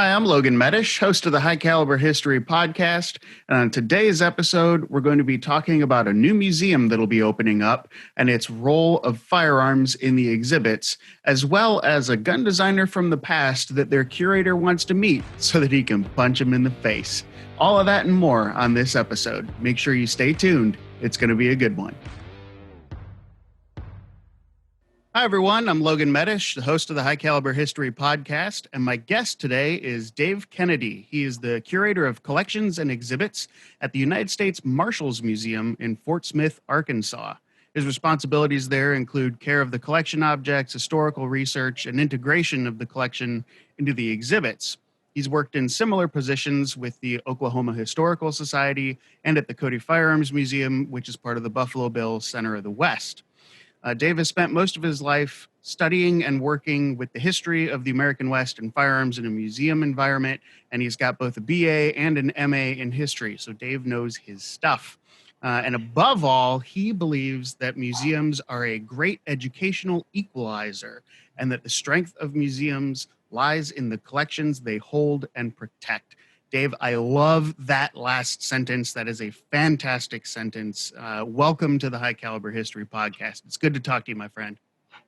Hi, I'm Logan Medish, host of the High Caliber History Podcast. And on today's episode, we're going to be talking about a new museum that'll be opening up and its role of firearms in the exhibits, as well as a gun designer from the past that their curator wants to meet so that he can punch him in the face. All of that and more on this episode. Make sure you stay tuned. It's going to be a good one. Hi, everyone. I'm Logan Medish, the host of the High Caliber History Podcast, and my guest today is Dave Kennedy. He is the curator of collections and exhibits at the United States Marshals Museum in Fort Smith, Arkansas. His responsibilities there include care of the collection objects, historical research, and integration of the collection into the exhibits. He's worked in similar positions with the Oklahoma Historical Society and at the Cody Firearms Museum, which is part of the Buffalo Bill Center of the West. Dave has spent most of his life studying and working with the history of the American West and firearms in a museum environment, and he's got both a BA and an MA in history, so Dave knows his stuff. And above all, he believes that museums are a great educational equalizer and that the strength of museums lies in the collections they hold and protect. Dave, I love that last sentence. That is a fantastic sentence. Welcome to the High Caliber History Podcast. It's good to talk to you, my friend.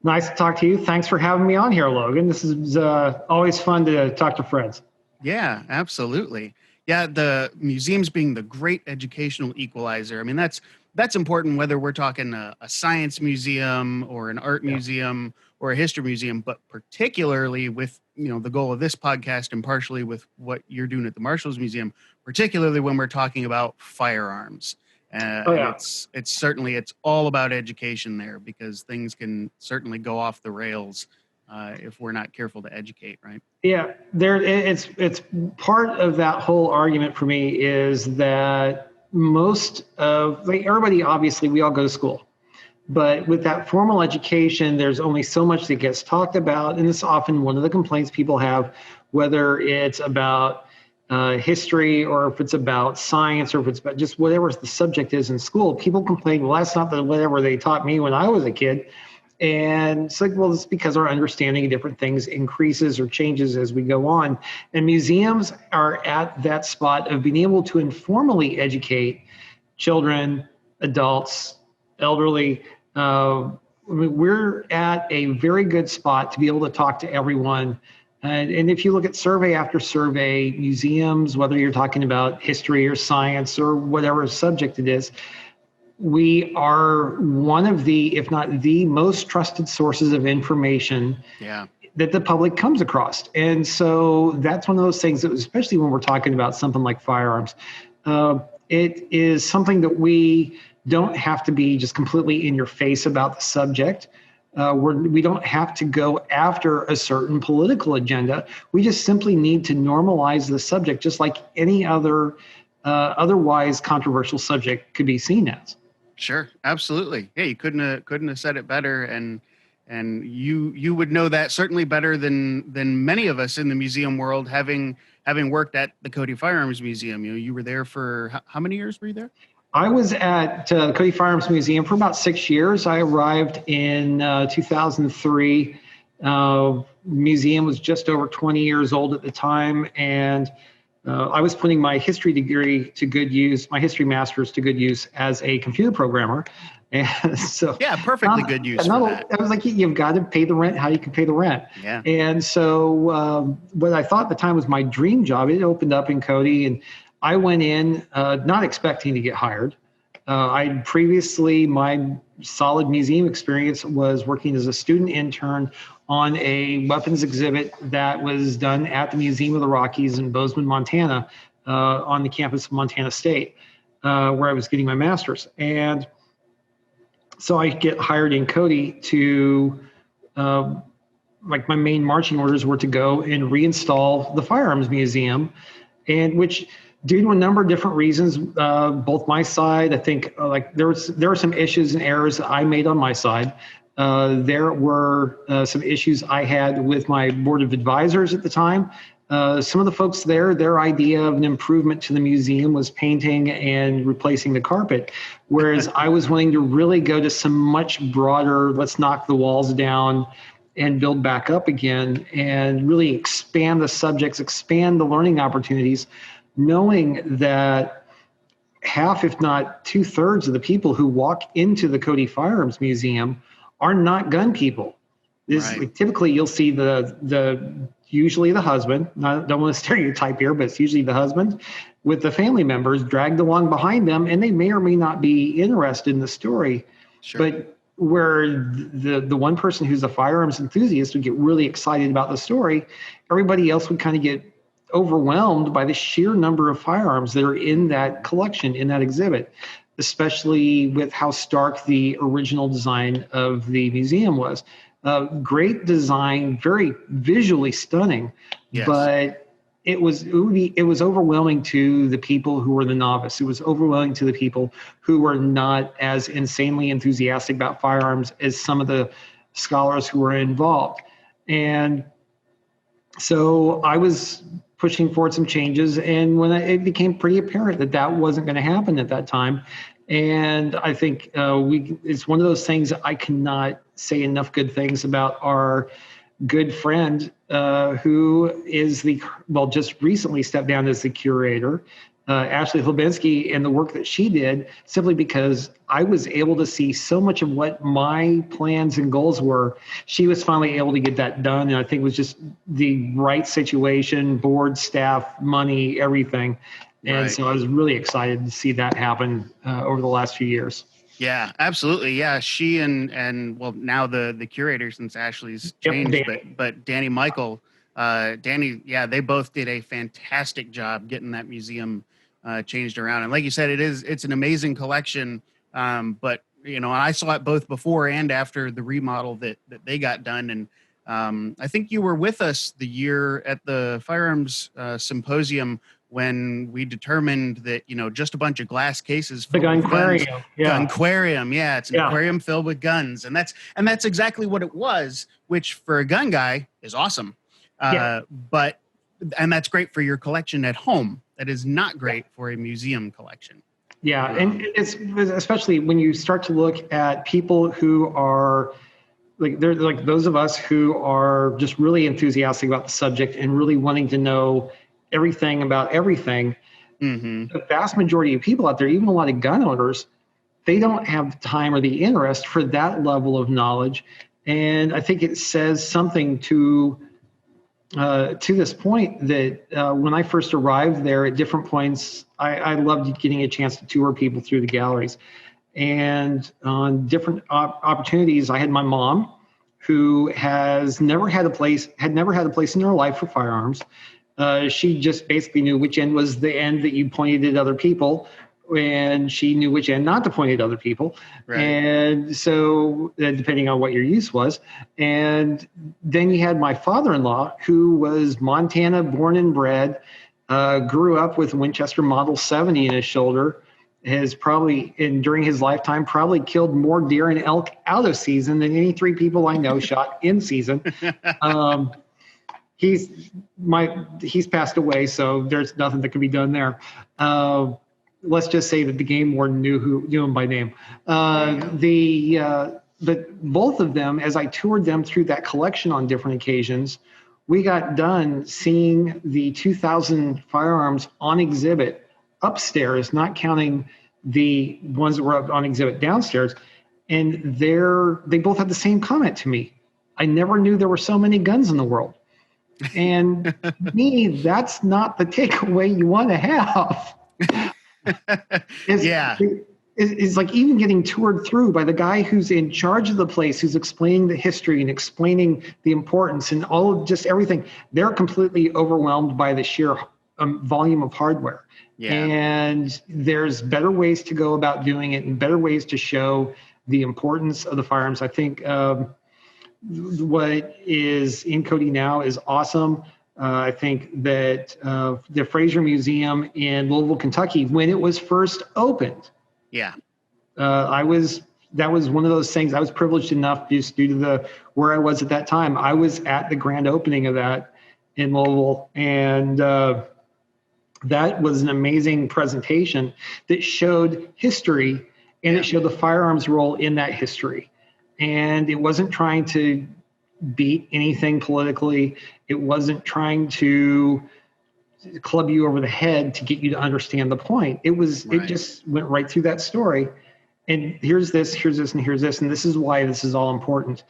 Nice to talk to you. Thanks for having me on here, Logan. This is always fun to talk to friends. Yeah, absolutely. Yeah, the museums being the great educational equalizer. I mean, that's important whether we're talking a science museum or an art museum or a history museum, but particularly with the goal of this podcast and partially with what you're doing at the Marshals Museum, particularly when we're talking about firearms. It's all about education there because things can certainly go off the rails if we're not careful to educate, right? Yeah, it's part of that whole argument for me is that everybody, obviously we all go to school. But with that formal education, there's only so much that gets talked about. And it's often one of the complaints people have, whether it's about history or if it's about science or if it's about just whatever the subject is in school. People complain, well, that's not whatever they taught me when I was a kid. And it's like, well, it's because our understanding of different things increases or changes as we go on. And museums are at that spot of being able to informally educate children, adults, elderly. We're at a very good spot to be able to talk to everyone. And if you look at survey after survey, museums, whether you're talking about history or science or whatever subject it is, we are one of the, if not the most trusted sources of information that the public comes across. And so that's one of those things that, especially when we're talking about something like firearms, it is something that we don't have to be just completely in your face about the subject. We don't have to go after a certain political agenda. We just simply need to normalize the subject, just like any other otherwise controversial subject could be seen as. Sure, absolutely. Yeah, you couldn't have said it better, and you would know that certainly better than many of us in the museum world, having worked at the Cody Firearms Museum. You were there for how many years were you there? I was at the Cody Firearms Museum for about 6 years. I arrived in 2003. Museum was just over 20 years old at the time, and I was putting my history degree to good use, my history master's to good use as a computer programmer. And so, yeah, perfectly good use for that. I was like, you've got to pay the rent how you can pay the rent. Yeah. And so what I thought at the time was my dream job, it opened up in Cody, and I went in not expecting to get hired. My solid museum experience was working as a student intern on a weapons exhibit that was done at the Museum of the Rockies in Bozeman, Montana, on the campus of Montana State, where I was getting my master's. And so I get hired in Cody to, my main marching orders were to go and reinstall the Firearms Museum, and which, due to a number of different reasons, both my side, I think, there were some issues and errors that I made on my side. There were some issues I had with my board of advisors at the time. Some of the folks there, their idea of an improvement to the museum was painting and replacing the carpet, whereas I was willing to really go to some much broader, let's knock the walls down and build back up again and really expand the subjects, expand the learning opportunities, knowing that half, if not 2/3 of the people who walk into the Cody Firearms Museum are not gun people. Right. Typically you'll see usually the husband, don't want to stereotype here, but it's usually the husband with the family members dragged along behind them, and they may or may not be interested in the story. Sure. But where the one person who's a firearms enthusiast would get really excited about the story, everybody else would kind of get overwhelmed by the sheer number of firearms that are in that collection, in that exhibit, especially with how stark the original design of the museum was. Great design, very visually stunning, Yes. but it was overwhelming to the people who were the novice. It was overwhelming to the people who were not as insanely enthusiastic about firearms as some of the scholars who were involved. And so I was pushing forward some changes, and when it became pretty apparent that wasn't going to happen at that time. And I think it's one of those things that I cannot say enough good things about our good friend who is just recently stepped down as the curator, Ashley Hlebinski, and the work that she did, simply because I was able to see so much of what my plans and goals were. She was finally able to get that done, and I think it was just the right situation, board, staff, money, everything. And so I was really excited to see that happen over the last few years. Yeah, absolutely. Yeah, she and well, now the curator, since Ashley's changed, but Danny Michael, yeah, they both did a fantastic job getting that museum changed around. And like you said, it's an amazing collection. But I saw it both before and after the remodel that they got done. And I think you were with us the year at the firearms symposium when we determined that, just a bunch of glass cases. The gunquarium. Yeah. Gunquarium. Yeah. It's an aquarium filled with guns. And that's exactly what it was, which for a gun guy is awesome. And that's great for your collection at home. That is not great for a museum collection. Yeah. And it's especially when you start to look at people who are they're like those of us who are just really enthusiastic about the subject and really wanting to know everything about everything. Mm-hmm. The vast majority of people out there, even a lot of gun owners, they don't have the time or the interest for that level of knowledge. And I think it says something to this point that when I first arrived there at different points, I loved getting a chance to tour people through the galleries. And on different opportunities, I had my mom, who had never had a place in her life for firearms. She just basically knew which end was the end that you pointed at other people, and she knew which end not to point at other people. Right. And so depending on what your use was. And then you had my father-in-law, who was Montana born and bred, grew up with Winchester Model 70 in his shoulder, has probably, during his lifetime, probably killed more deer and elk out of season than any three people I know shot in season. He's passed away, so there's nothing that can be done there. Let's just say that the game warden knew him by name. But both of them, as I toured them through that collection on different occasions, we got done seeing the 2,000 firearms on exhibit upstairs, not counting the ones that were up on exhibit downstairs. And they both had the same comment to me. I never knew there were so many guns in the world. And to me, that's not the takeaway you want to have. It's like even getting toured through by the guy who's in charge of the place, who's explaining the history and explaining the importance and all of just everything. They're completely overwhelmed by the sheer volume of hardware. Yeah. And there's better ways to go about doing it and better ways to show the importance of the firearms. I think what is in Cody now is awesome. I think that the Fraser Museum in Louisville, Kentucky, when it was first opened, that was one of those things. I was privileged enough, just due to where I was at that time. I was at the grand opening of that in Louisville, and that was an amazing presentation that showed history, and it showed the firearms role in that history. And it wasn't trying to beat anything politically. It wasn't trying to club you over the head to get you to understand the point. It just went right through that story. And here's this, and here's this, and this is why this is all important.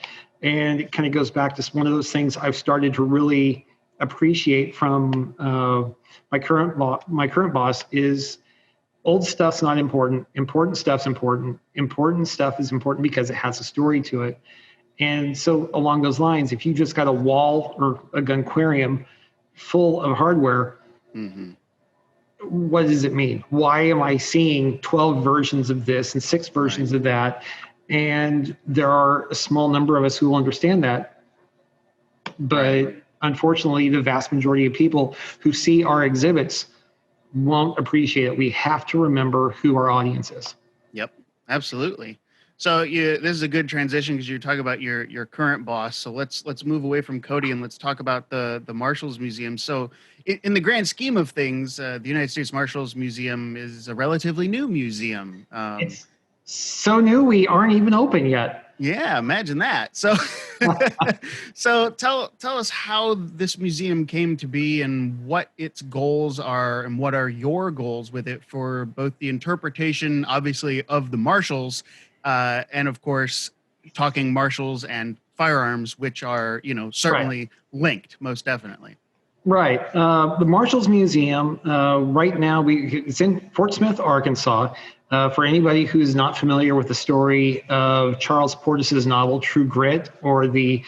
And it kind of goes back to one of those things I've started to really appreciate from my current boss is old stuff's not important. Important stuff's important. Important stuff is important because it has a story to it. And so along those lines, if you just got a wall or a gunquarium full of hardware, what does it mean? Why am I seeing 12 versions of this and 6 versions of that? And there are a small number of us who will understand that. But unfortunately, the vast majority of people who see our exhibits won't appreciate it. We have to remember who our audience is. Yep, absolutely. So this is a good transition because you're talking about your current boss. So let's move away from Cody and let's talk about the Marshals Museum. So in the grand scheme of things, the United States Marshals Museum is a relatively new museum. It's so new we aren't even open yet. Yeah, imagine that. So so tell us how this museum came to be and what its goals are and what are your goals with it for both the interpretation, obviously, of the Marshals, and of course, talking Marshals and firearms, which are, certainly linked, most definitely. Right. The Marshals Museum, right now, it's in Fort Smith, Arkansas. For anybody who's not familiar with the story of Charles Portis's novel True Grit, or the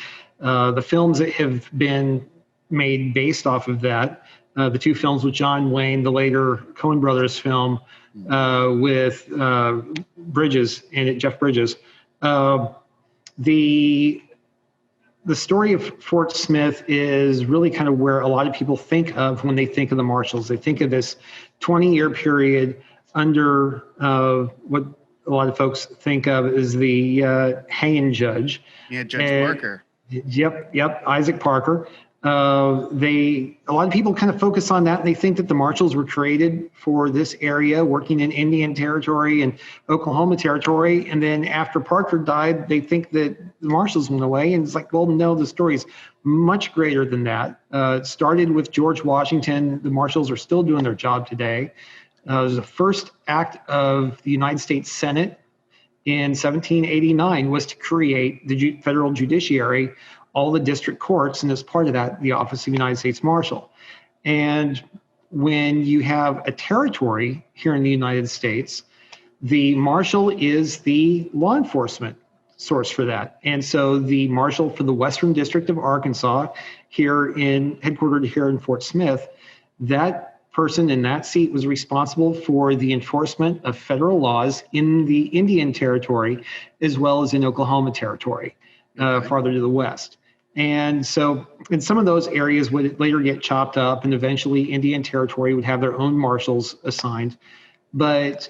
films that have been made based off of that, the 2 films with John Wayne, the later Coen Brothers film with Bridges in it, Jeff Bridges. The story of Fort Smith is really kind of where a lot of people think of when they think of the Marshals. They think of this 20-year period under what a lot of folks think of as the hanging judge. Yeah, Judge Parker. Yep, Isaac Parker. A lot of people kind of focus on that, and they think that the Marshals were created for this area, working in Indian Territory and Oklahoma Territory. And then after Parker died, they think that the Marshals went away. And it's like, well, no, the story's much greater than that. It started with George Washington. The Marshals are still doing their job today. It was the first act of the United States Senate in 1789 was to create the federal judiciary, all the district courts, and as part of that, the Office of United States Marshal. And when you have a territory here in the United States, the Marshal is the law enforcement source for that. And so the Marshal for the Western District of Arkansas, headquartered here in Fort Smith, that person in that seat was responsible for the enforcement of federal laws in the Indian Territory, as well as in Oklahoma Territory, farther to the west. And so in some of those areas would later get chopped up, and eventually Indian Territory would have their own marshals assigned. But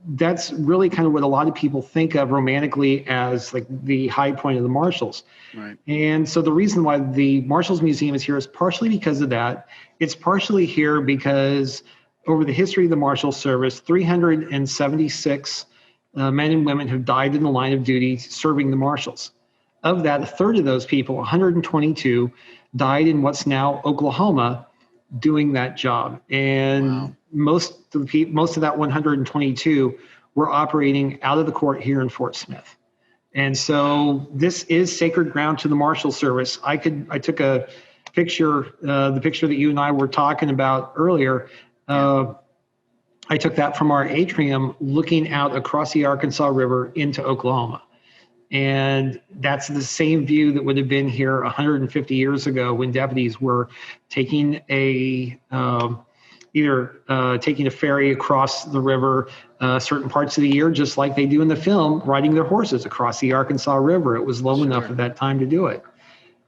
that's really kind of what a lot of people think of romantically as like the high point of the Marshals. Right. And so the reason why the Marshals Museum is here is partially because of that. It's partially here because over the history of the Marshal Service, 376 men and women have died in the line of duty serving the Marshals. Of that, a third of those people, 122, died in what's now Oklahoma doing that job. And wow. Most of that 122 were operating out of the court here in Fort Smith. And so this is sacred ground to the Marshal Service. I took a picture, the picture that you and I were talking about earlier. I took that from our atrium looking out across the Arkansas River into Oklahoma. And that's the same view that would have been here 150 years ago when deputies were taking either taking a ferry across the river certain parts of the year, just like they do in the film, riding their horses across the Arkansas River. It was low enough at that time to do it.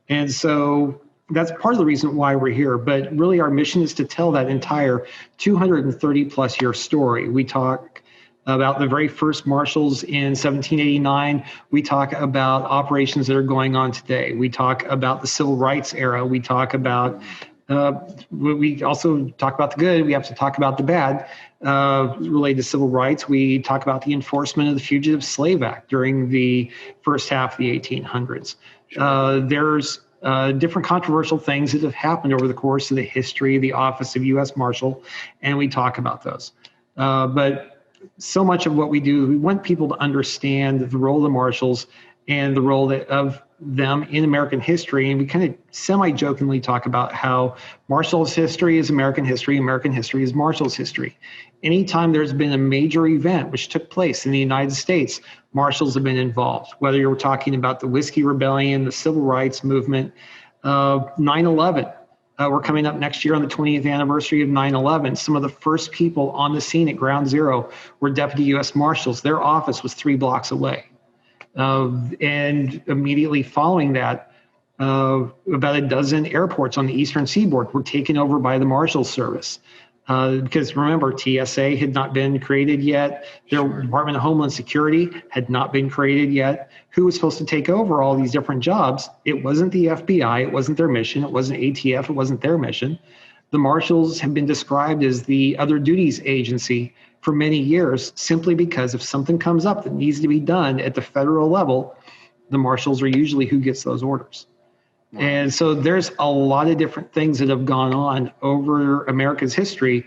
And so that's part of the reason why we're here. But really our mission is to tell that entire 230 plus year story. We talk about the very first Marshals in 1789. We talk about operations that are going on today. We talk about the Civil Rights era. We talk about, we also talk about the good. We have to talk about the bad related to civil rights. We talk about the enforcement of the Fugitive Slave Act during the first half of the 1800s. There's different controversial things that have happened over the course of the history of the office of U.S. Marshal, and we talk about those. But so much of what we do, we want people to understand the role of the Marshals and the role of them in American history. And we kind of semi-jokingly talk about how Marshals history is American history is Marshals history. Anytime there's been a major event which took place in the United States, Marshals have been involved, whether you're talking about the Whiskey Rebellion, the Civil Rights Movement, 9/11. We're coming up next year on the 20th anniversary of 9/11. Some of the first people on the scene at Ground Zero were Deputy U.S. Marshals. Their office was 3 blocks away. And immediately following that, about a dozen airports on the eastern seaboard were taken over by the Marshals Service. Because remember, TSA had not been created yet. Their Department of Homeland Security had not been created yet. Who was supposed to take over all these different jobs? It wasn't the FBI. It wasn't their mission. It wasn't ATF. It wasn't their mission. The Marshals have been described as the other duties agency for many years, simply because if something comes up that needs to be done at the federal level, the Marshals are usually who gets those orders. Wow. And so there's a lot of different things that have gone on over America's history,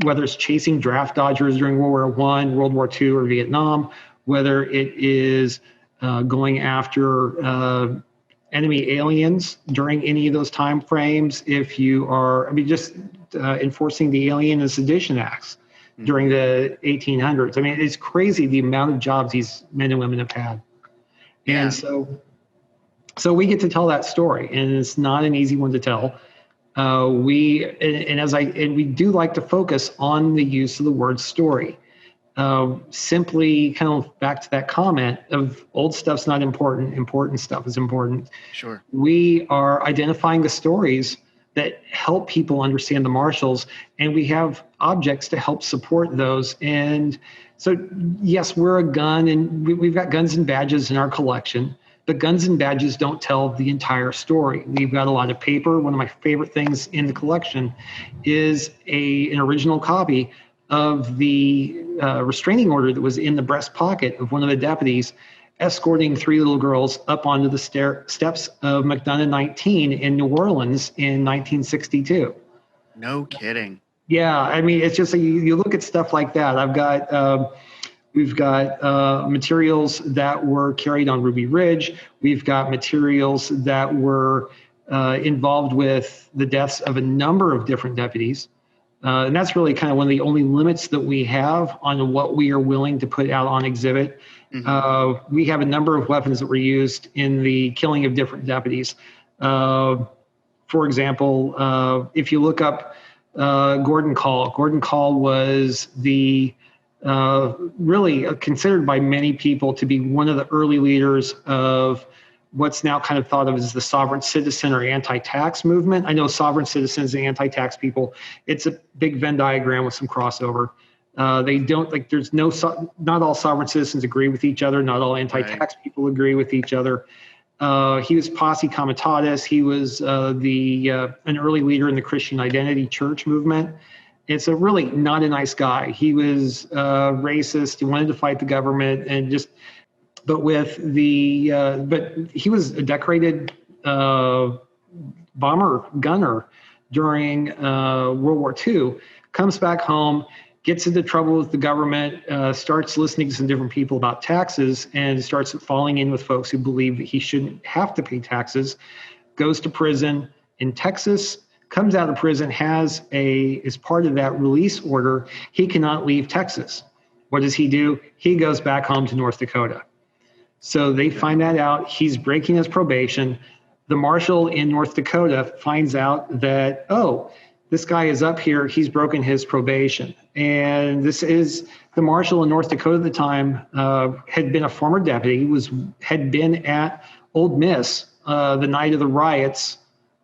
whether it's chasing draft dodgers during World War I, World War II, or Vietnam, whether it is going after enemy aliens during any of those time frames. If you are, just enforcing the Alien and Sedition Acts during the 1800s. It's crazy the amount of jobs these men and women have had. Yeah. And so we get to tell that story, and it's not an easy one to tell. We do like to focus on the use of the word story. Simply kind of back to that comment of old stuff's not important, important stuff is important. Sure. We are identifying the stories that help people understand the Marshals, and we have objects to help support those. And so, yes, we're a gun, and we've got guns and badges in our collection, but guns and badges don't tell the entire story. We've got a lot of paper. One of my favorite things in the collection is an original copy of the restraining order that was in the breast pocket of one of the deputies escorting 3 little girls up onto the steps of McDonough 19 in New Orleans in 1962. No kidding. Yeah, it's just you look at stuff like that. We've got materials that were carried on Ruby Ridge. We've got materials that were involved with the deaths of a number of different deputies. And that's really kind of one of the only limits that we have on what we are willing to put out on exhibit. Mm-hmm. We have a number of weapons that were used in the killing of different deputies. For example, if you look up Gordon Call was the really considered by many people to be one of the early leaders of what's now kind of thought of as the sovereign citizen or anti-tax movement. I know sovereign citizens and anti-tax people, it's a big Venn diagram with some crossover. They don't not all sovereign citizens agree with each other. Not all anti-tax people agree with each other. He was posse comitatus. He was an early leader in the Christian Identity Church movement. It's a really not a nice guy. He was racist. He wanted to fight the government but he was a decorated bomber gunner during World War II. Comes back home, gets into trouble with the government, starts listening to some different people about taxes, and starts falling in with folks who believe that he shouldn't have to pay taxes. Goes to prison in Texas, comes out of prison, as part of that release order, he cannot leave Texas. What does he do? He goes back home to North Dakota. So they find that out. He's breaking his probation. The marshal in North Dakota finds out that, this guy is up here. He's broken his probation. And this is the marshal in North Dakota at the time, had been a former deputy, had been at Old Miss the night of the riots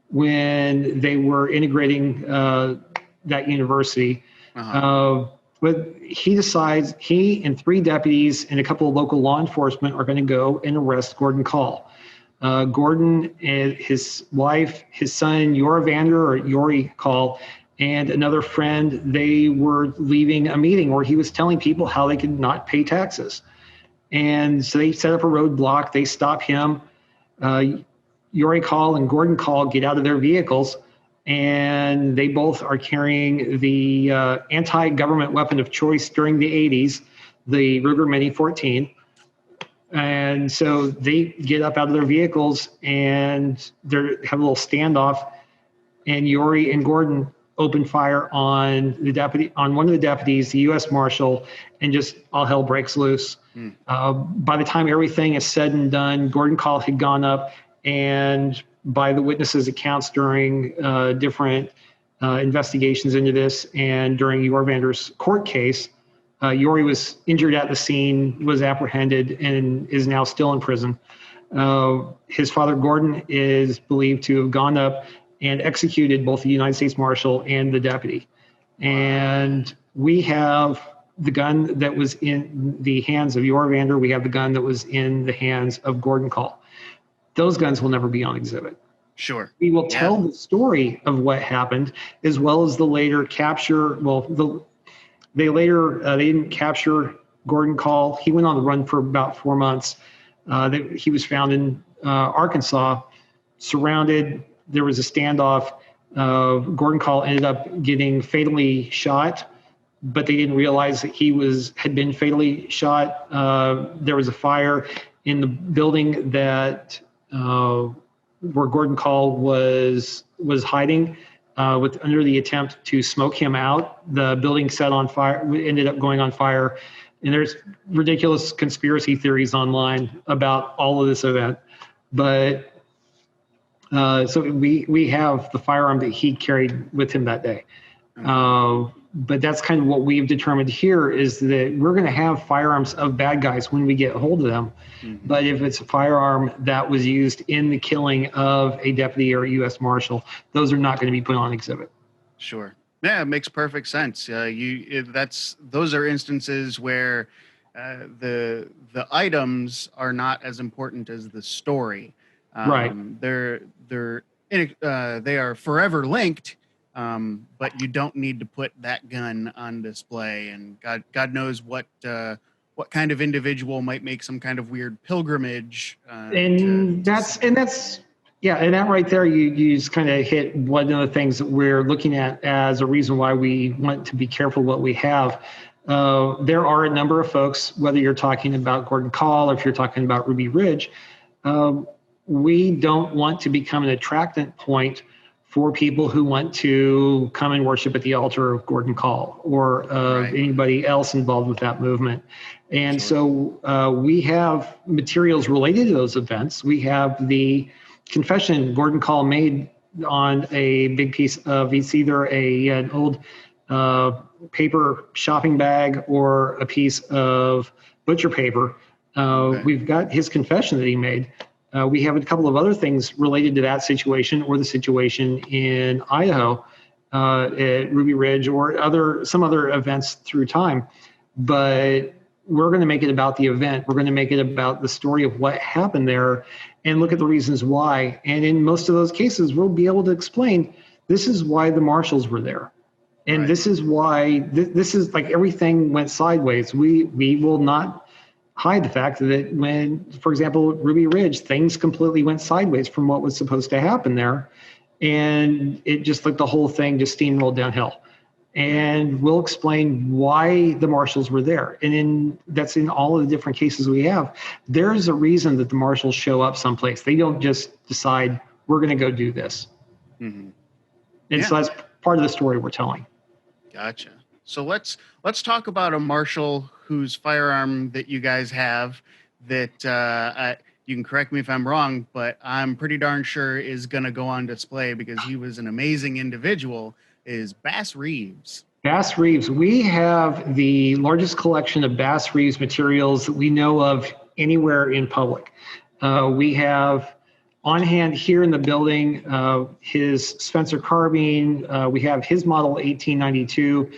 when they were integrating that university. Uh-huh. But he decides he and 3 deputies and a couple of local law enforcement are going to go and arrest Gordon Call. Gordon and his wife, his son, Yori Call, and another friend, they were leaving a meeting where he was telling people how they could not pay taxes. And so they set up a roadblock. They stop him. Yori Call and Gordon Call get out of their vehicles, and they both are carrying the anti-government weapon of choice during the 80s, the Ruger Mini 14. And so they get up out of their vehicles and they have a little standoff, and Yori and Gordon open fire on one of the deputies, the U.S. Marshal, and just all hell breaks loose. By the time everything is said and done, Gordon Call had gone up, and by the witnesses' accounts during different investigations into this and during Yorvander's court case, Yori was injured at the scene, was apprehended, and is now still in prison. His father, Gordon, is believed to have gone up and executed both the United States Marshal and the deputy. And we have the gun that was in the hands of Yorvander. We have the gun that was in the hands of Gordon Call. Those guns will never be on exhibit. Sure. We will tell the story of what happened, as well as the later capture. Well, they didn't capture Gordon Call. He went on the run for about 4 months. He was found in Arkansas, surrounded. There was a standoff. Gordon Call ended up getting fatally shot, but they didn't realize that he had been fatally shot. There was a fire in the building that where Gordon Call was hiding, under the attempt to smoke him out. The building set on fire, ended up going on fire. And there's ridiculous conspiracy theories online about all of this event. But so we have the firearm that he carried with him that day. But that's kind of what we've determined here, is that we're going to have firearms of bad guys when we get a hold of them. Mm-hmm. But if it's a firearm that was used in the killing of a deputy or a U.S. Marshal, those are not going to be put on exhibit. Sure. Yeah, it makes perfect sense. Those are instances where the items are not as important as the story. Right. They are forever linked. But you don't need to put that gun on display, and God knows what kind of individual might make some kind of weird pilgrimage. And that right there, you just kind of hit one of the things that we're looking at as a reason why we want to be careful what we have. There are a number of folks, whether you're talking about Gordon Call or if you're talking about Ruby Ridge, we don't want to become an attractant point for people who want to come and worship at the altar of Gordon Call or anybody else involved with that movement. And so we have materials related to those events. We have the confession Gordon Call made on a big piece of, it's either an old paper shopping bag or a piece of butcher paper. We've got his confession that he made. We have a couple of other things related to that situation or the situation in Idaho, at Ruby Ridge, or some other events through time. But we're going to make it about the event. We're going to make it about the story of what happened there and look at the reasons why. And in most of those cases, we'll be able to explain this is why the Marshals were there. And this is why this is like everything went sideways. We will not hide the fact that when, for example, Ruby Ridge, things completely went sideways from what was supposed to happen there. And it just like the whole thing just steamrolled downhill. And we'll explain why the Marshals were there. And that's in all of the different cases we have. There's a reason that the Marshals show up someplace. They don't just decide, we're going to go do this. Mm-hmm. And so that's part of the story we're telling. Gotcha. So let's talk about a Marshal whose firearm that you guys have that you can correct me if I'm wrong, but I'm pretty darn sure is going to go on display because he was an amazing individual, is Bass Reeves. Bass Reeves. We have the largest collection of Bass Reeves materials that we know of anywhere in public. We have on hand here in the building his Spencer carbine. We have his model 1892.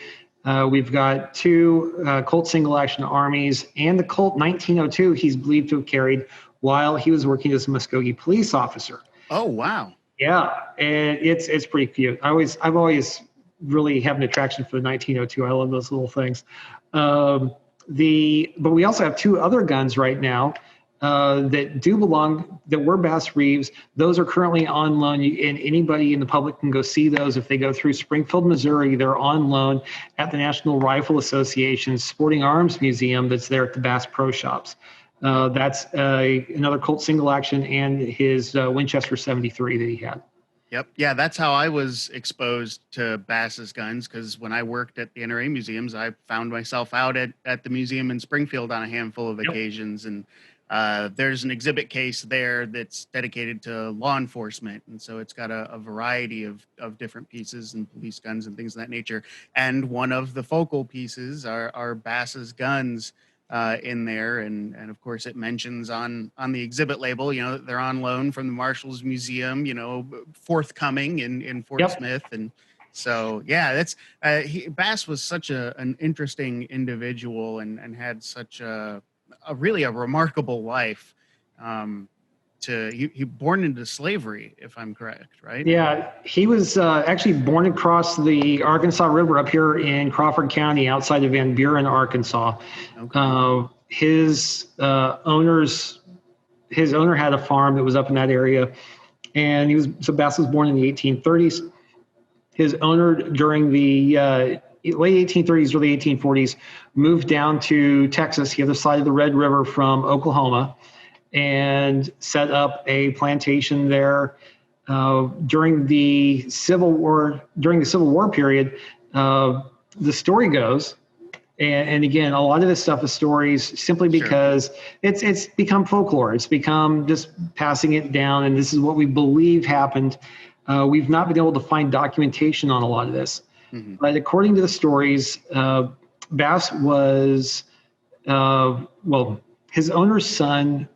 We've got two Colt single-action Armies and the Colt 1902 he's believed to have carried while he was working as a Muskogee police officer. Oh, wow. Yeah, and it's pretty cute. I've always really have an attraction for the 1902. I love those little things. But we also have two other guns right now that do belong, that were Bass Reeves. Those are currently on loan, and anybody in the public can go see those. If they go through Springfield, Missouri, they're on loan at the National Rifle Association's Sporting Arms Museum that's there at the Bass Pro Shops. That's another Colt single action and his Winchester 73 that he had. Yep. Yeah, that's how I was exposed to Bass's guns, because when I worked at the NRA museums, I found myself out at the museum in Springfield on a handful of occasions. And there's an exhibit case there that's dedicated to law enforcement. And so it's got a variety of different pieces and police guns and things of that nature. And one of the focal pieces are Bass's guns in there, and of course it mentions on the exhibit label, they're on loan from the Marshals Museum, forthcoming in Fort Smith. And so that's Bass was such an interesting individual and had such a really remarkable life. He born into slavery, if I'm correct, right? Yeah, he was actually born across the Arkansas River up here in Crawford County, outside of Van Buren, Arkansas. Okay. His owner had a farm that was up in that area, and Bass was born in the 1830s. His owner, during the late 1830s, early 1840s, moved down to Texas, the other side of the Red River from Oklahoma, and set up a plantation there. During the Civil War period, the story goes, and again, a lot of this stuff is stories simply because it's become folklore. It's become just passing it down, and this is what we believe happened. We've not been able to find documentation on a lot of this. Mm-hmm. But according to the stories, Bass was, his owner's son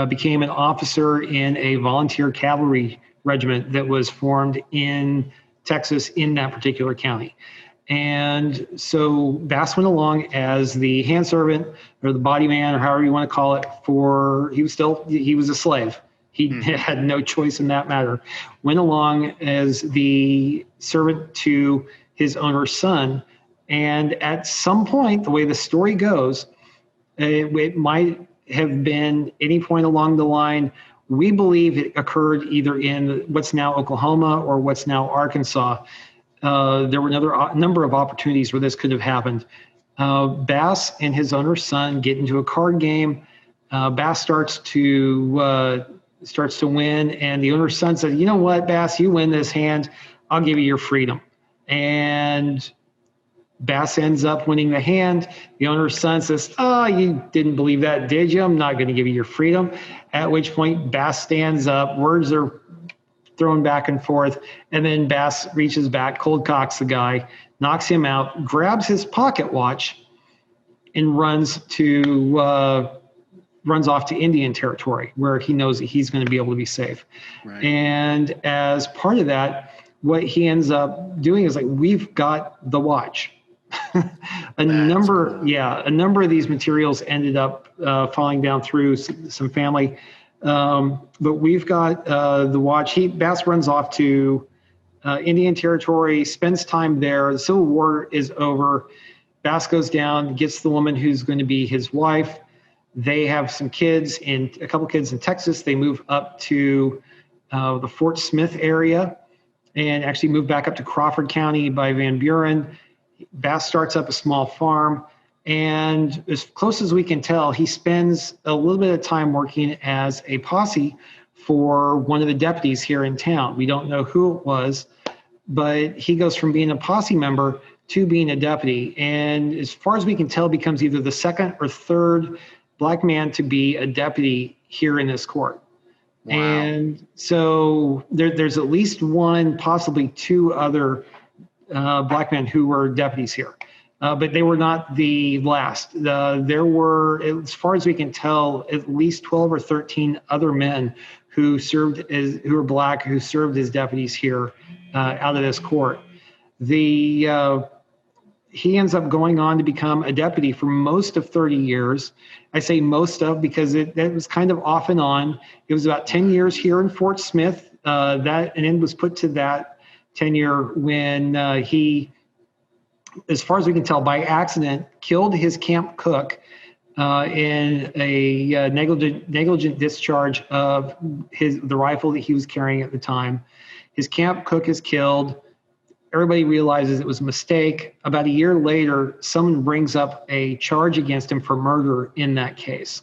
became an officer in a volunteer cavalry regiment that was formed in Texas in that particular county. And so Bass went along as the hand servant or the body man, or however you want to call it, he was a slave. He had no choice in that matter. Went along as the servant to his owner's son. And at some point, the way the story goes, it might have been any point along the line. We believe it occurred either in what's now Oklahoma or what's now Arkansas. There were another number of opportunities where this could have happened. Bass and his owner's son get into a card game. Bass starts to win, and the owner's son said, "You know what, Bass, you win this hand. I'll give you your freedom." And Bass ends up winning the hand. The owner's son says, "Oh, you didn't believe that, did you? I'm not going to give you your freedom." At which point Bass stands up, words are thrown back and forth, and then Bass reaches back, cold cocks the guy, knocks him out, grabs his pocket watch, and runs off to Indian territory, where he knows that he's going to be able to be safe. Right. And as part of that, what he ends up doing is we've got the watch. A number of these materials ended up falling down through some family, but we've got the watch. Bass runs off to Indian territory, spends time there. The Civil War is over. Bass goes down, gets the woman who's going to be his wife. They have some kids, and a couple kids in Texas. They move up to the Fort Smith area, and actually move back up to Crawford County by Van Buren. Bass starts up a small farm, and as close as we can tell, he spends a little bit of time working as a posse for one of the deputies here in town. We don't know who it was, but he goes from being a posse member to being a deputy, and as far as we can tell, becomes either the second or third black man to be a deputy here in this court. Wow. And so there's at least one, possibly two other black men who were deputies here, but they were not the last. There were, as far as we can tell, at least 12 or 13 other men who were black, who served as deputies here out of this court. He ends up going on to become a deputy for most of 30 years. I say most of because it was kind of off and on. It was about 10 years here in Fort Smith. That an end was put to that tenure when he, as far as we can tell, by accident, killed his camp cook in a negligent discharge of the rifle that he was carrying at the time. His camp cook is killed. Everybody realizes it was a mistake. About a year later, someone brings up a charge against him for murder in that case.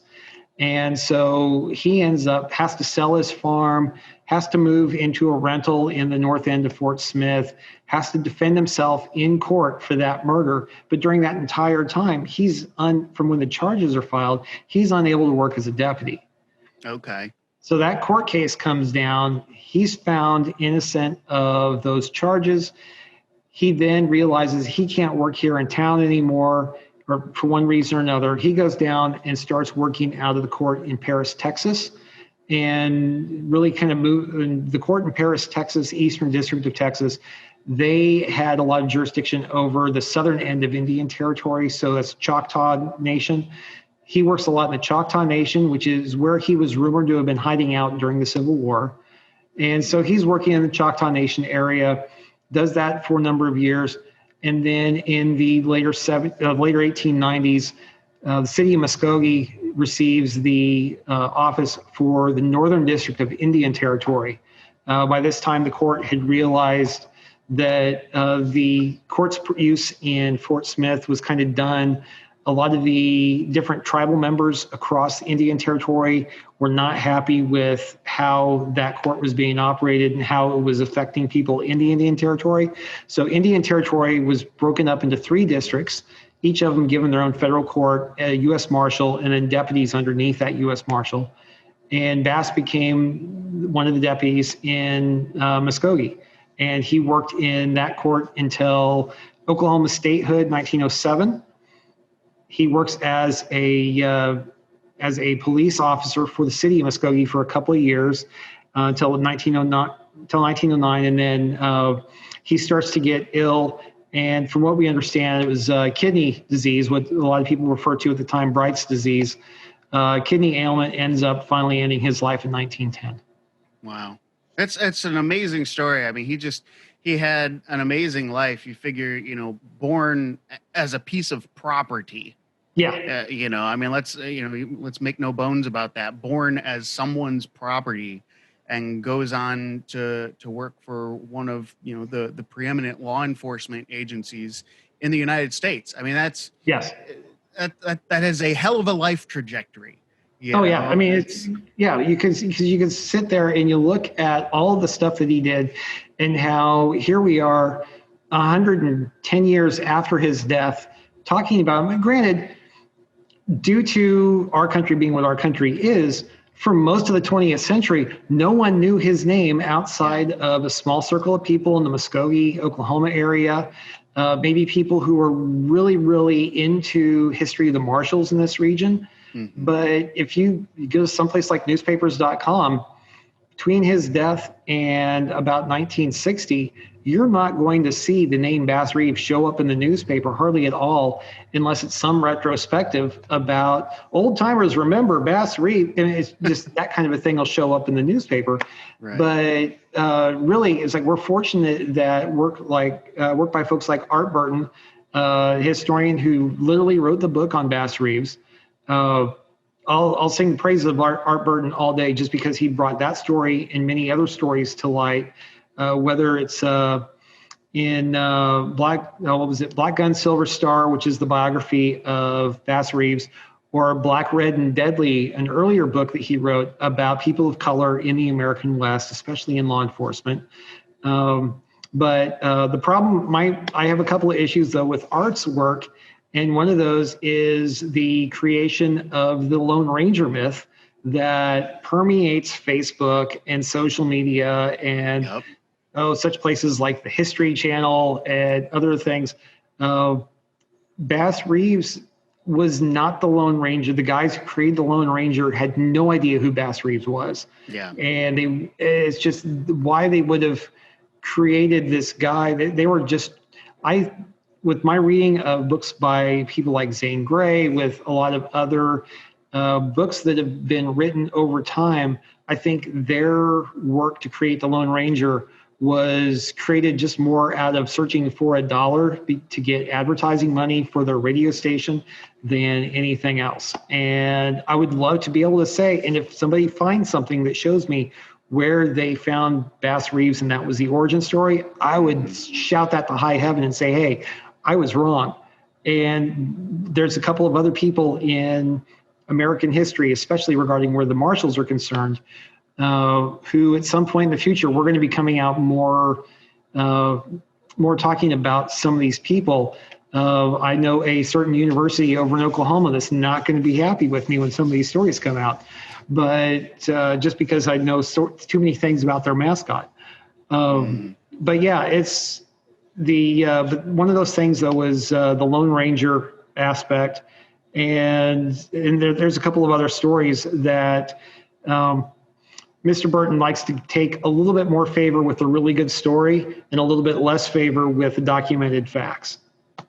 And so he has to sell his farm, has to move into a rental in the north end of Fort Smith, has to defend himself in court for that murder. But during that entire time, from when the charges are filed, he's unable to work as a deputy. Okay. So that court case comes down. He's found innocent of those charges. He then realizes he can't work here in town anymore, or for one reason or another. He goes down and starts working out of the court in Paris, Texas, and really kind of the court in Paris, Texas, Eastern District of Texas. They had a lot of jurisdiction over the southern end of Indian Territory, so that's Choctaw Nation. He works a lot in the Choctaw Nation, which is where he was rumored to have been hiding out during the Civil War. And so he's working in the Choctaw Nation area, does that for a number of years. And then in the later 1890s, the city of Muskogee receives the office for the Northern District of Indian Territory. By this time, the court had realized that the court's use in Fort Smith was kind of done. A lot of the different tribal members across the Indian Territory were not happy with how that court was being operated and how it was affecting people in the Indian Territory. So Indian Territory was broken up into 3 districts, each of them given their own federal court, a U.S. Marshal, and then deputies underneath that U.S. Marshal. And Bass became one of the deputies in Muskogee. And he worked in that court until Oklahoma statehood, 1907. He works as a police officer for the city of Muskogee for a couple of years until 1909, and then he starts to get ill. And from what we understand, it was kidney disease, what a lot of people refer to at the time, Bright's disease. Kidney ailment ends up finally ending his life in 1910. Wow, that's an amazing story. I mean, he had an amazing life. You figure, born as a piece of property. Yeah. I mean, let's make no bones about that. Born as someone's property, and goes on to work for one of the preeminent law enforcement agencies in the United States. I mean, that is a hell of a life trajectory. Yeah. I mean, you can sit there and you look at all of the stuff that he did, and how here we are 110 years after his death talking about him. Granted, due to our country being what our country is, for most of the 20th century, no one knew his name outside of a small circle of people in the Muskogee, Oklahoma area, maybe people who were really, really into history of the Marshals in this region. Mm-hmm. But if you go to someplace like newspapers.com, between his death and about 1960, you're not going to see the name Bass Reeves show up in the newspaper hardly at all, unless it's some retrospective about old timers remember Bass Reeves. And it's just that kind of a thing will show up in the newspaper. Right. But really, it's like we're fortunate that work by folks like Art Burton, a historian who literally wrote the book on Bass Reeves. I'll sing praises of Art Burton all day, just because he brought that story and many other stories to light. Whether it's in Black Gun, Silver Star, which is the biography of Bass Reeves, or Black, Red, and Deadly, an earlier book that he wrote about people of color in the American West, especially in law enforcement. But the problem, I have a couple of issues though with Art's work, and one of those is the creation of the Lone Ranger myth that permeates Facebook and social media and such places like the History Channel and other things. Bass Reeves was not the Lone Ranger. The guys who created the Lone Ranger had no idea who Bass Reeves was. Yeah. And it's just why they would have created this guy. They were just, with my reading of books by people like Zane Grey, with a lot of other books that have been written over time, I think their work to create the Lone Ranger was created just more out of searching for a dollar to get advertising money for their radio station than anything else. And I would love to be able to say, and if somebody finds something that shows me where they found Bass Reeves and that was the origin story, I would shout that to high heaven and say, hey, I was wrong. And there's a couple of other people in American history, especially regarding where the Marshals are concerned, who at some point in the future, we're going to be coming out more talking about some of these people. I know a certain university over in Oklahoma that's not going to be happy with me when some of these stories come out, but just because I know too many things about their mascot. But yeah, it's but one of those things though was the Lone Ranger aspect, and there's a couple of other stories that Mr. Burton likes to take a little bit more favor with a really good story and a little bit less favor with the documented facts.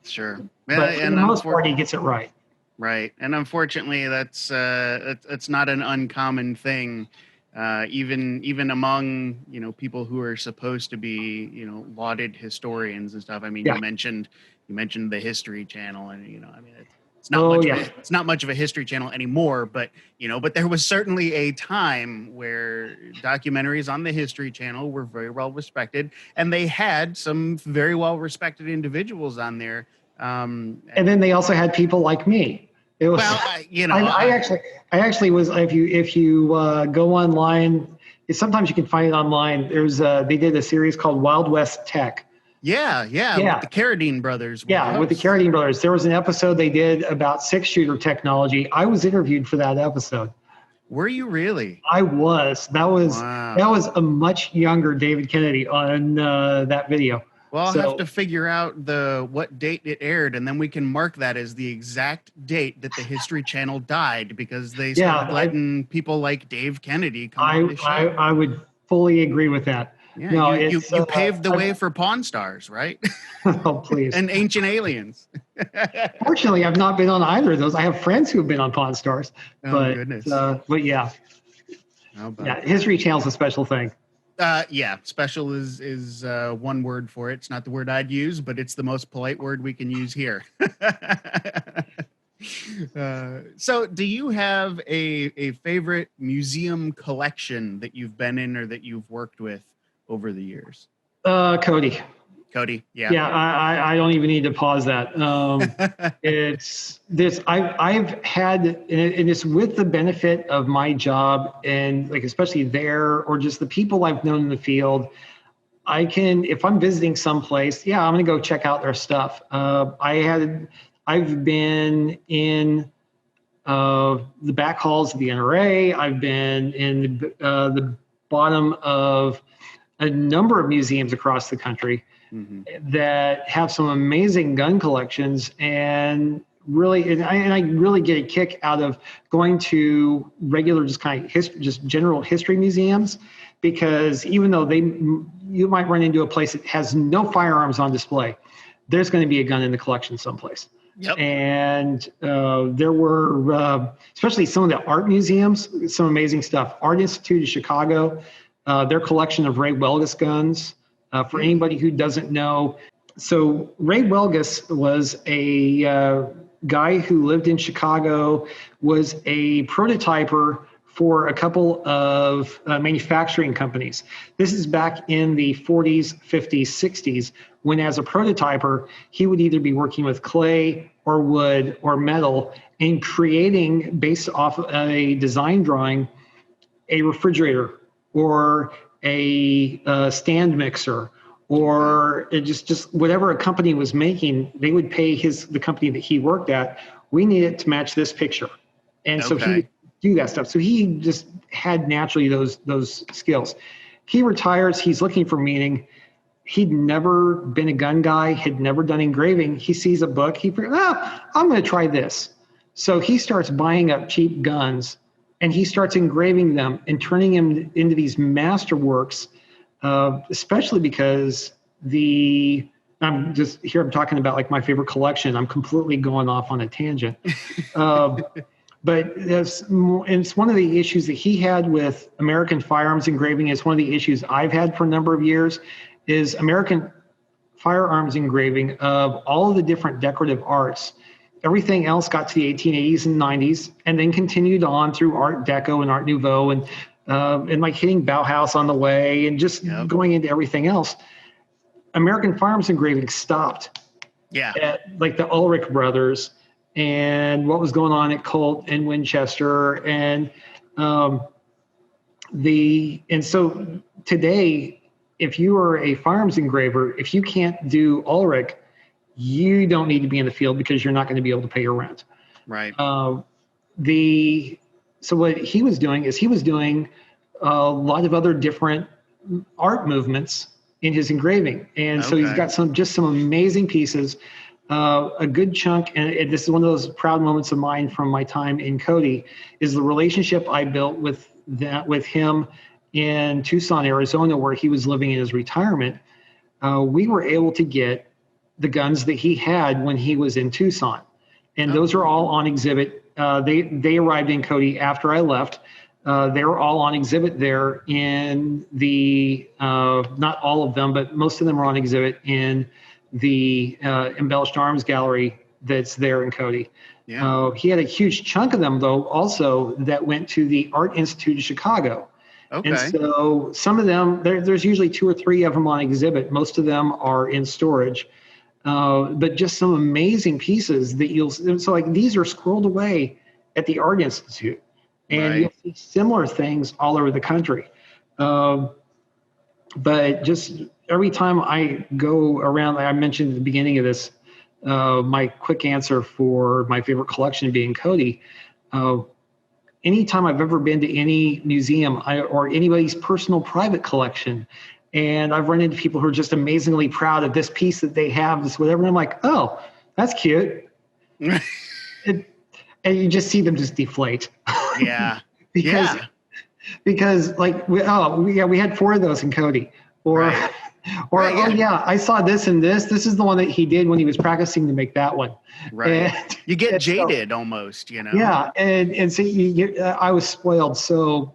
Sure. But for the most part, he gets it right. Right. And unfortunately, that's not an uncommon thing, even among, people who are supposed to be, lauded historians and stuff. I mean, you mentioned the History Channel, and, it's not much of a History Channel anymore, but there was certainly a time where documentaries on the History Channel were very well respected, and they had some very well respected individuals on there. And then they also had people like me. It was, I actually was, if you go online, sometimes you can find it online. They did a series called Wild West Tech. Yeah. With the Carradine brothers. With the Carradine brothers. There was an episode they did about 6-shooter technology. I was interviewed for that episode. Were you really? I was. That was a much younger David Kennedy on that video. Well, I'll have to figure out what date it aired, and then we can mark that as the exact date that the History Channel died, because they started letting people like Dave Kennedy come on the show. I would fully agree with that. Yeah, no, you paved the way for Pawn Stars, right? Oh, please. And Ancient Aliens. Fortunately, I've not been on either of those. I have friends who have been on Pawn Stars. Oh, goodness. But yeah. History Channel's a special thing. Special is one word for it. It's not the word I'd use, but it's the most polite word we can use here. So do you have a favorite museum collection that you've been in or that you've worked with over the years? Cody, yeah. Yeah, I don't even need to pause that. It's this. I've had, and it's with the benefit of my job, and like especially there, or just the people I've known in the field. I can, if I'm visiting someplace, I'm going to go check out their stuff. I've been in the back halls of the NRA. I've been in the bottom of a number of museums across the country. Mm-hmm. That have some amazing gun collections, and I really get a kick out of going to regular just general history museums, because even though you might run into a place that has no firearms on display, there's going to be a gun in the collection someplace. Yep. And there were, especially some of the art museums, some amazing stuff. Art Institute of Chicago, their collection of Ray Welgus guns. For anybody who doesn't know, so Ray Welgus was a guy who lived in Chicago, was a prototyper for a couple of manufacturing companies. This is back in the 40s, 50s, 60s, when as a prototyper, he would either be working with clay or wood or metal and creating, based off a design drawing, a refrigerator or a stand mixer, or just whatever a company was making. They would pay the company that he worked at, we need it to match this picture. And so he would do that stuff. So he just had naturally those skills. He retires, he's looking for meaning. He'd never been a gun guy, had never done engraving. He sees a book, he figures, I'm going to try this. So he starts buying up cheap guns, and he starts engraving them and turning them into these masterworks, especially because I'm talking about like my favorite collection. I'm completely going off on a tangent. But it's one of the issues that he had with American firearms engraving. It's one of the issues I've had for a number of years, is American firearms engraving of all of the different decorative arts. Everything else got to the 1880s and 90s, and then continued on through Art Deco and Art Nouveau, and like hitting Bauhaus on the way, and just going into everything else. American firearms engraving stopped. Yeah. At like the Ulrich brothers and what was going on at Colt and Winchester, and so today, if you are a firearms engraver, if you can't do Ulrich, you don't need to be in the field because you're not going to be able to pay your rent. Right. So what he was doing is he was doing a lot of other different art movements in his engraving. And so he's got some amazing pieces, a good chunk. And this is one of those proud moments of mine from my time in Cody, is the relationship I built with him in Tucson, Arizona, where he was living in his retirement. We were able to get the guns that he had when he was in Tucson. And those are all on exhibit. They arrived in Cody after I left. They were all on exhibit there in the, not all of them, but most of them are on exhibit in the Embellished Arms Gallery that's there in Cody. Yeah. He had a huge chunk of them, though, also that went to the Art Institute of Chicago. Okay. And so some of them, there's usually 2 or 3 of them on exhibit. Most of them are in storage. But just some amazing pieces that so like these are squirreled away at the Art Institute. And you'll see similar things all over the country. But just every time I go around, like I mentioned at the beginning of this, my quick answer for my favorite collection being Cody. Anytime I've ever been to any museum or anybody's personal private collection, and I've run into people who are just amazingly proud of this piece that they have, this whatever, and I'm like, oh, that's cute. And you just see them just deflate. Yeah. Because like, we had 4 of those in Cody. Oh yeah, I saw this and this. This is the one that he did when he was practicing to make that one. Right. And, you get jaded almost, you know? Yeah. And so I was spoiled, so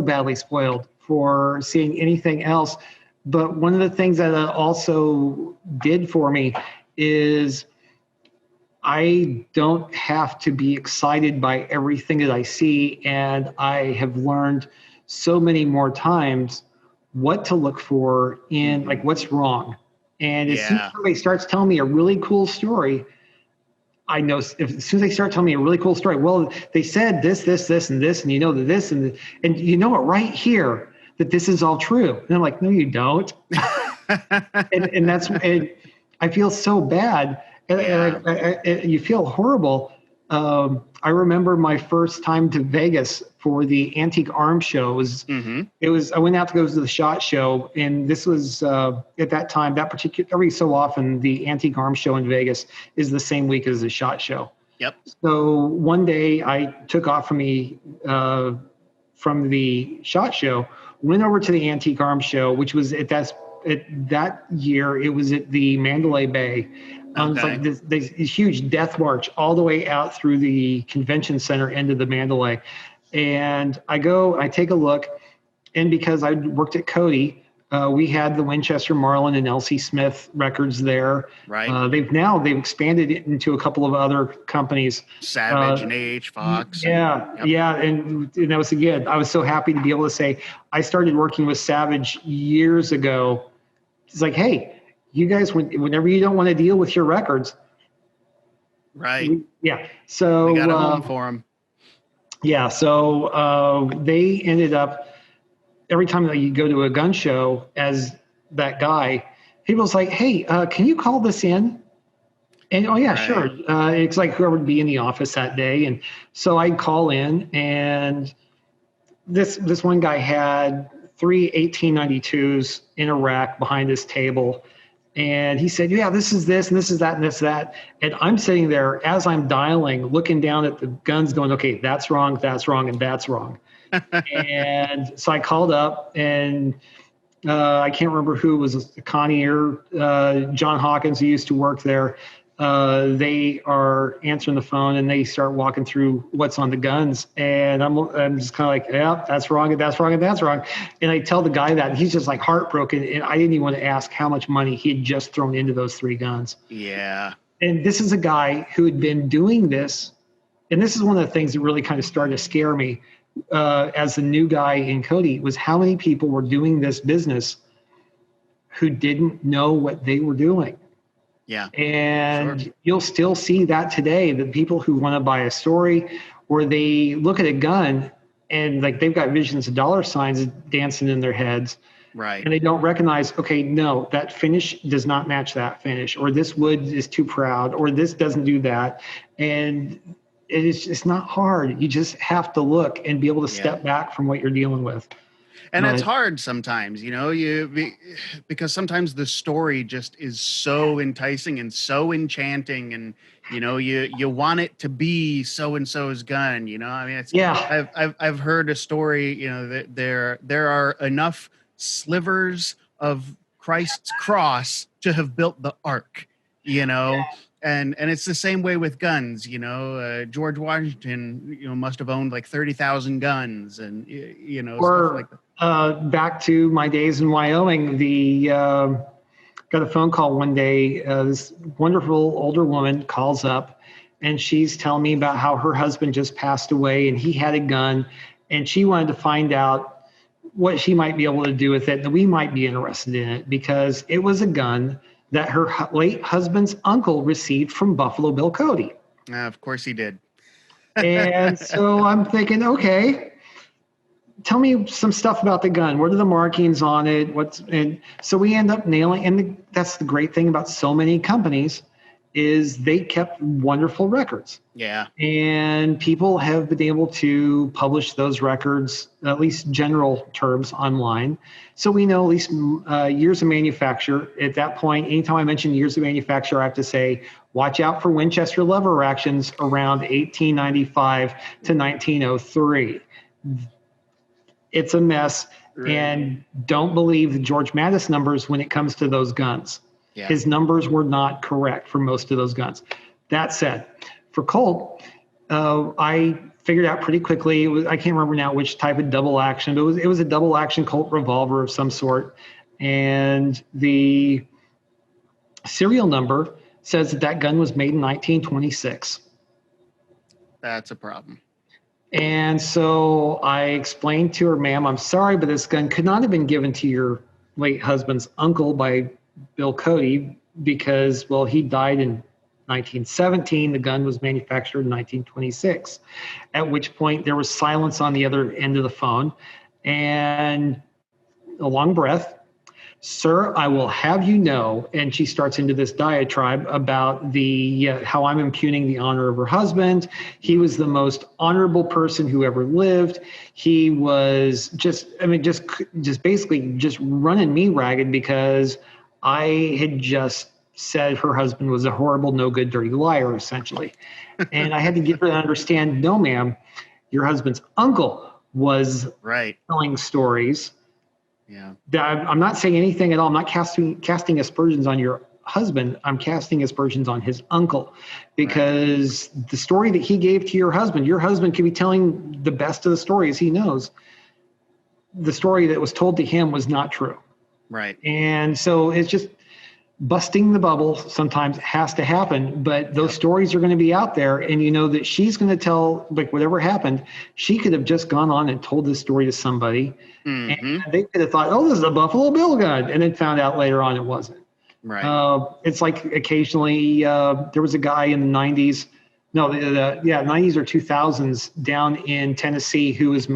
badly spoiled for seeing anything else. But one of the things that it also did for me is I don't have to be excited by everything that I see. And I have learned so many more times what to look for in, like, what's wrong. And as soon as somebody starts telling me a really cool story, I know as soon as they start telling me a really cool story, well, they said this, and this, and you know, this, and you know it right here that this is all true. And I'm like, no, you don't. and that's, and I feel so bad. And you feel horrible. I remember my first time to Vegas for the Antique Arms Show. I went out to go to the SHOT Show, and this was at that time, every so often, the Antique Arms Show in Vegas is the same week as the SHOT Show. Yep. So one day I took off from the SHOT Show, went over to the Antique Arms Show, which was at that year, it was at the Mandalay Bay. It's like this huge death march all the way out through the convention center into the Mandalay. And I take a look, and because I worked at Cody, we had the Winchester, Marlin, and L.C. Smith records there. Right. They've expanded it into a couple of other companies. Savage and A.H. Fox. Yeah. And that was, again, I was so happy to be able to say I started working with Savage years ago. It's like, hey, you guys, whenever you don't want to deal with your records. Right. So we got a home for them. Yeah. So they ended up, every time that you go to a gun show as that guy, people's like, hey, can you call this in? And, oh, yeah, sure. It's like whoever would be in the office that day. And so I'd call in, and this one guy had 3 1892s in a rack behind his table. And he said, yeah, this is this, and this is that, and this is that. And I'm sitting there as I'm dialing, looking down at the guns going, okay, that's wrong, and that's wrong. And so I called up, and I can't remember who it was, Connie or John Hawkins, who used to work there. they are answering the phone and they start walking through what's on the guns. And I'm just kind of like, yeah, that's wrong, and that's wrong, and that's wrong. And I tell the guy that, and he's just like heartbroken. And I didn't even want to ask how much money he had just thrown into those 3 guns. Yeah. And this is a guy who had been doing this. And this is one of the things that really kind of started to scare me as the new guy in Cody, was how many people were doing this business who didn't know what they were doing. Yeah. And Sure. you'll still see that today, the people who want to buy a story, or they look at a gun and like they've got visions of dollar signs dancing in their heads. Right. And they don't recognize, okay, no, that finish does not match that finish, or this wood is too proud, or this doesn't do that. And it's not hard. You just have to look and be able to step back from what you're dealing with. And it's hard sometimes, because sometimes the story just is so enticing and so enchanting, and you want it to be so and so's gun. I mean, I've heard a story, that there are enough slivers of Christ's cross to have built the ark, And it's the same way with guns, George Washington, must have owned like 30,000 guns, and stuff like that. Back to my days in Wyoming, got a phone call one day. This wonderful older woman calls up, and she's telling me about how her husband just passed away, and he had a gun, and she wanted to find out what she might be able to do with it, and we might be interested in it because it was a gun that her late husband's uncle received from Buffalo Bill Cody. Of course he did. And so I'm thinking, okay, tell me some stuff about the gun. What are the markings on it? And so we end up nailing, and that's the great thing about so many companies is they kept wonderful records. Yeah. And people have been able to publish those records, at least general terms, online. So we know at least years of manufacture. At that point, anytime I mention years of manufacture, I have to say, watch out for Winchester lever actions around 1895 to 1903. It's a mess. Right. And don't believe the George Mattis numbers when it comes to those guns. Yeah. His numbers were not correct for most of those guns. That said, for Colt, I figured out pretty quickly. I can't remember now which type of double action. It was a double action Colt revolver of some sort, and the serial number says that gun was made in 1926. That's a problem. And so I explained to her, ma'am, I'm sorry, but this gun could not have been given to your late husband's uncle by Bill Cody because, well, he died in 1917. The gun was manufactured in 1926, at which point there was silence on the other end of the phone and a long breath. Sir, I will have you know, and she starts into this diatribe about how I'm impugning the honor of her husband. He was the most honorable person who ever lived. He was just basically just running me ragged because I had just said her husband was a horrible, no good, dirty liar, essentially. And I had to get her to understand, no, ma'am, your husband's uncle was telling stories. Yeah. I'm not saying anything at all. I'm not casting aspersions on your husband. I'm casting aspersions on his uncle because the story that he gave to your husband could be telling the best of the stories he knows. The story that was told to him was not true. Right. And so it's just busting the bubble sometimes has to happen, but those stories are going to be out there, and you know that she's going to tell, like, whatever happened, she could have just gone on and told this story to somebody, and they could have thought, oh, this is a Buffalo Bill gun, and then found out later on it wasn't. Right. It's like occasionally there was a guy in the 90s, 90s or 2000s down in Tennessee who was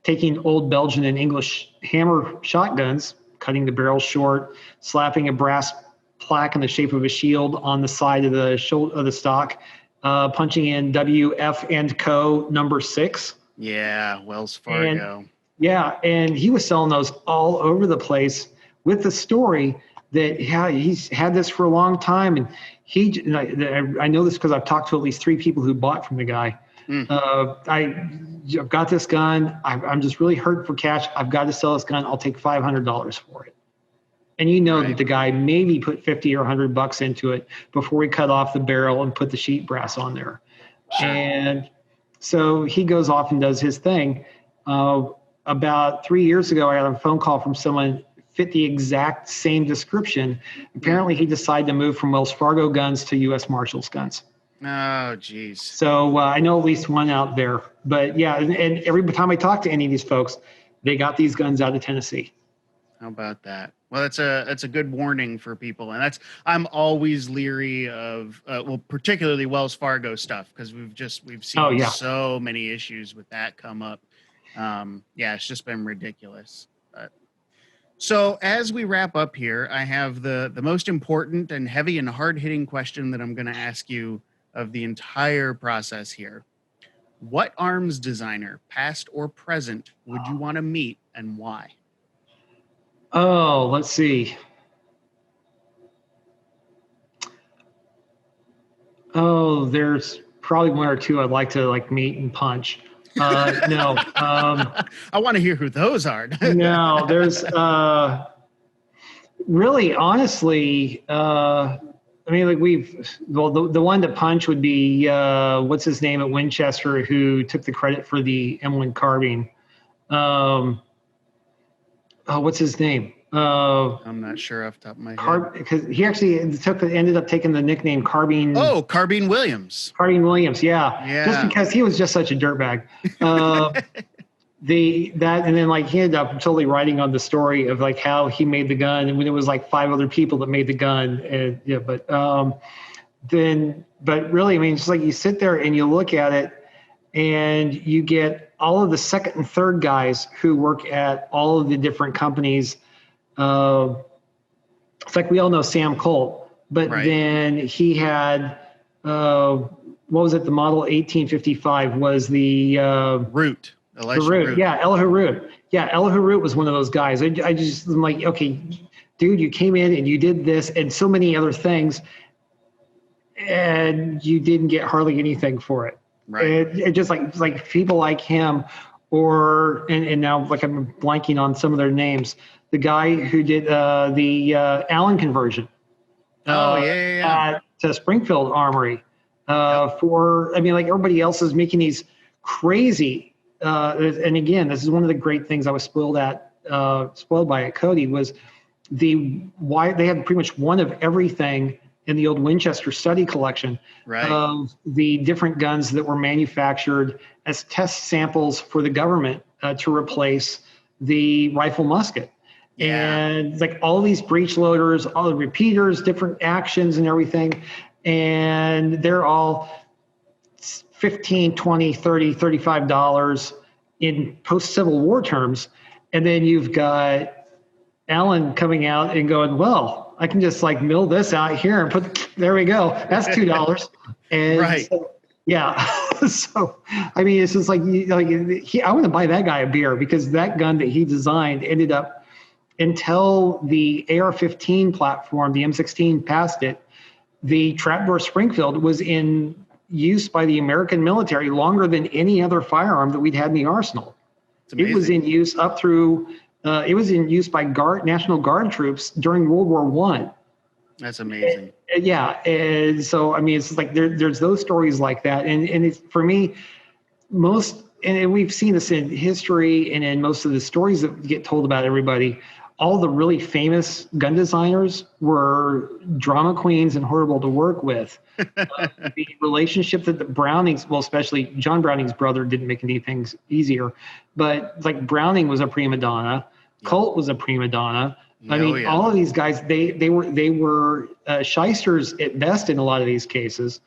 taking old Belgian and English hammer shotguns, cutting the barrel short, slapping a brass plaque in the shape of a shield on the side of the stock, punching in WF and Co. number 6. Yeah, Wells Fargo. And he was selling those all over the place with the story that he's had this for a long time, and I know this because I've talked to at least 3 people who bought from the guy. I've got this gun. I'm just really hurt for cash. I've got to sell this gun. I'll take $500 for it. And you know Right. that the guy maybe put 50 or $100 into it before he cut off the barrel and put the sheet brass on there. Sure. And so he goes off and does his thing. About 3 years ago, I got a phone call from someone fit the exact same description. Apparently, he decided to move from Wells Fargo guns to U.S. Marshals guns. Oh, geez. So I know at least one out there. But yeah, and every time I talk to any of these folks, they got these guns out of Tennessee. How about that? Well, that's a good warning for people, and I'm always leery of particularly Wells Fargo stuff, because we've seen so many issues with that come up. It's just been ridiculous. So as we wrap up here, I have the most important and heavy and hard hitting question that I'm going to ask you of the entire process here. What arms designer, past or present, would you want to meet, and why? Oh, let's see. Oh, there's probably one or two I'd like to meet and punch. No. I want to hear who those are. No, there's really, honestly, the one to punch would be what's his name at Winchester, who took the credit for the M1 carbine. What's his name? I'm not sure off the top of my head. Because he actually ended up taking the nickname Carbine. Oh, Carbine Williams. Carbine Williams, yeah. Just because he was just such a dirtbag. And then he ended up totally writing on the story of how he made the gun, and when it was 5 other people that made the gun, and but really, I mean, it's you sit there and you look at it, and you get all of the second and third guys who work at all of the different companies. It's we all know Sam Colt, but then he had what was it? The model 1855 was the Root. The Root. Yeah, El Harut. Yeah, El Harut was one of those guys. I'm okay, dude, you came in and you did this and so many other things, and you didn't get hardly anything for it. Right. It just people like him, and now I'm blanking on some of their names. The guy who did the Allen conversion. To Springfield Armory. Everybody else is making these crazy. And again, this is one of the great things I was spoiled by at Cody was why they had pretty much one of everything in the old Winchester study collection of the different guns that were manufactured as test samples for the government to replace the rifle musket. Yeah. And all these breech loaders, all the repeaters, different actions and everything. And they're all $15, $20, $30, $35 in post-Civil War terms. And then you've got Allen coming out and going, well, I can just mill this out here and there we go. That's $2. And so, yeah. So, I mean, it's just I want to buy that guy a beer, because that gun that he designed ended up, until the AR-15 platform, the M16 passed it, the trapdoor Springfield was in use by the American military longer than any other firearm that we'd had in the arsenal. It was in use up through, it was in use by National Guard troops during World War I. That's amazing. Yeah. And so, I mean, it's there's those stories like that. And it's, for me, and we've seen this in history and in most of the stories that get told about everybody, all the really famous gun designers were drama queens and horrible to work with. The relationship that the Brownings, well, especially John Browning's brother, didn't make anything easier, but Browning was a prima donna, Colt was a prima donna. All of these guys, they were shysters at best in a lot of these cases.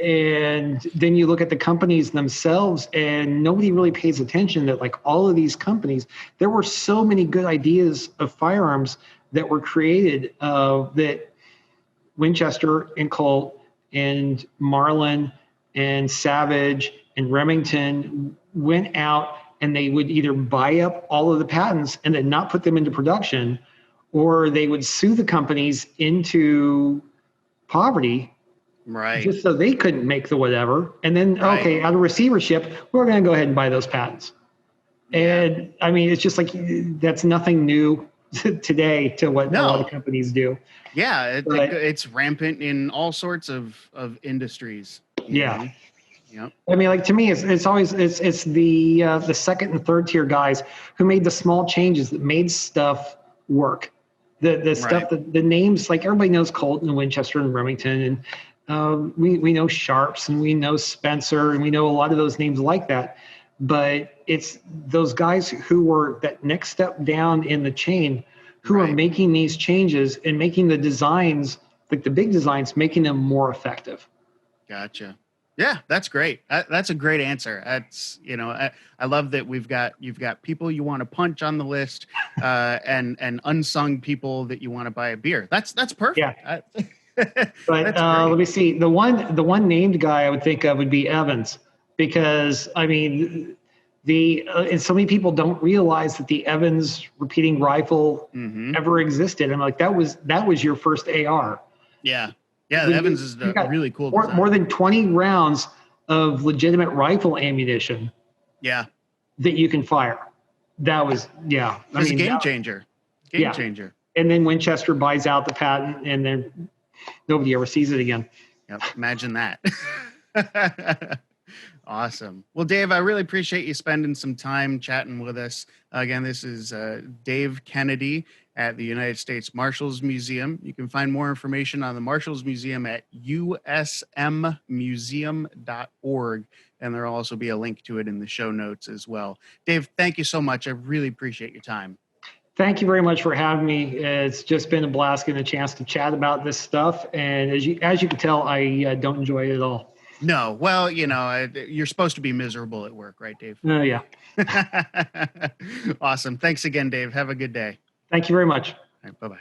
And then you look at the companies themselves, and nobody really pays attention that all of these companies, there were so many good ideas of firearms that were created that Winchester and Colt and Marlin and Savage and Remington went out, and they would either buy up all of the patents and then not put them into production, or they would sue the companies into poverty. Right. Just so they couldn't make the whatever. And then, okay, out of receivership, we're going to go ahead and buy those patents. And I mean, it's just that's nothing new. today to what a lot of companies do. Yeah, it's rampant in all sorts of industries. Yeah. Yep. I mean, like to me, it's always the second and third tier guys who made the small changes that made stuff work. The stuff that the names, like everybody knows Colton and Winchester and Remington, and we know Sharps and we know Spencer and we know a lot of those names like that. But it's those guys who were that next step down in the chain who are making these changes and making the designs, like the big designs, making them more effective. Gotcha. Yeah, that's great. That's a great answer. That's, I love that you've got people you want to punch on the list, and unsung people that you want to buy a beer. That's perfect. Yeah. But let me see. The one named guy I would think of would be Evans, because I mean, and so many people don't realize that the Evans repeating rifle ever existed. I'm like, that was your first AR. Yeah. Yeah, the Evans is a really cool design. More than 20 rounds of legitimate rifle ammunition. Yeah. That you can fire. That was, yeah. It was a game changer. Game changer. And then Winchester buys out the patent, and then nobody ever sees it again. Yep. Imagine that. Awesome. Well, Dave, I really appreciate you spending some time chatting with us. Again, this is Dave Kennedy at the United States Marshals Museum. You can find more information on the Marshals Museum at usmmuseum.org, and there'll also be a link to it in the show notes as well. Dave, thank you so much. I really appreciate your time. Thank you very much for having me. It's just been a blast getting a chance to chat about this stuff, and as you can tell, I don't enjoy it at all. No, well, you're supposed to be miserable at work, right, Dave? Yeah. Awesome. Thanks again, Dave. Have a good day. Thank you very much. All right, bye-bye.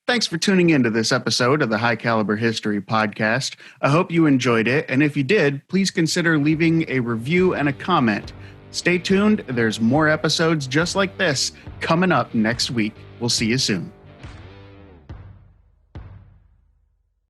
Thanks for tuning into this episode of the High Caliber History Podcast. I hope you enjoyed it, and if you did, please consider leaving a review and a comment. Stay tuned. There's more episodes just like this coming up next week. We'll see you soon.